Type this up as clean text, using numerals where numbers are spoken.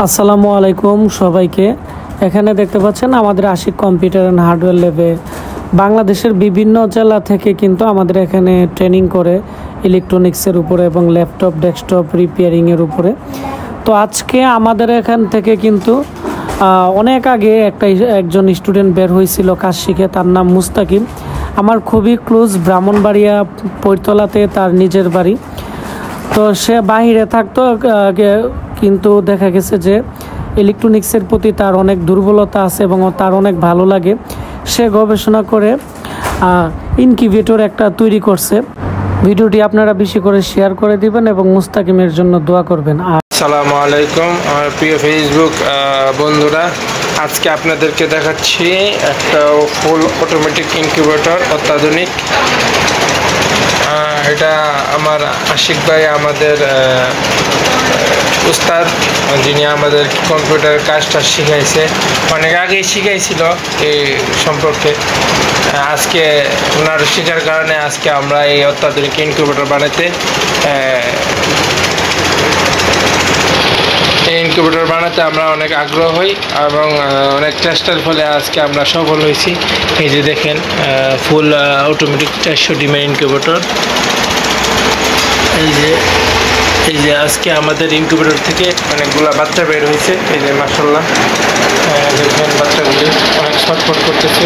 আসসালামু আলাইকুম সবাইকে। এখানে দেখতে পাচ্ছেন আমাদের আশিক কম্পিউটার অ্যান্ড হার্ডওয়্যার ল্যাবে বাংলাদেশের বিভিন্ন জেলা থেকে কিন্তু আমাদের এখানে ট্রেনিং করে ইলেকট্রনিক্সের উপরে এবং ল্যাপটপ ডেস্কটপ রিপেয়ারিংয়ের উপরে। তো আজকে আমাদের এখান থেকে কিন্তু অনেক আগে একজন স্টুডেন্ট বের হয়েছিল কাজ শিখে, তার নাম মুস্তাকিম। আমার খুবই ক্লোজ, ব্রাহ্মণবাড়িয়া পৈরতলাতে তার নিজের বাড়ি। তো সে বাহিরে থাকতো, কিন্তু দেখা গেছে যে ইলেকট্রনিক্সের প্রতি তার অনেক দুর্বলতা আছে এবং তার অনেক ভালো লাগে। সে গবেষণা করে ইনকিউবেটর একটা তৈরি করছে। ভিডিওটি আপনারা বেশি করে শেয়ার করে দিবেন এবং মুস্তাকিমের জন্য দোয়া করবেন। আসসালামু আলাইকুম আমার প্রিয় ফেসবুক বন্ধুরা, আজকে আপনাদেরকে দেখাচ্ছি একটা ফুল অটোমেটিক ইনকিউবেটর, অত্যাধুনিক। এটা আমার আশিক ভাই, আমাদের উস্তাদ, যিনি আমাদের কম্পিউটার কাজটা শিখাইছে, অনেক আগেই শিখাইছিল এই সম্পর্কে। আজকে ওনার শেখার কারণে আজকে আমরা এই অত্যাধুনিক ইনকিউবেটর বানাতে আমরা অনেক আগ্রহ হই এবং অনেক চেষ্টার ফলে আজকে আমরা সফল হয়েছি। এই যে দেখেন, ফুল অটোমেটিক 400 ডিমের ইনকিউবেটর। এই যে আজকে আমাদের ইনকিউবেটর থেকে অনেকগুলো বাচ্চা বের হয়েছে। এই যে মাশাআল্লাহ, দেখেন বাচ্চাগুলি অনেক ছটফট করতেছে।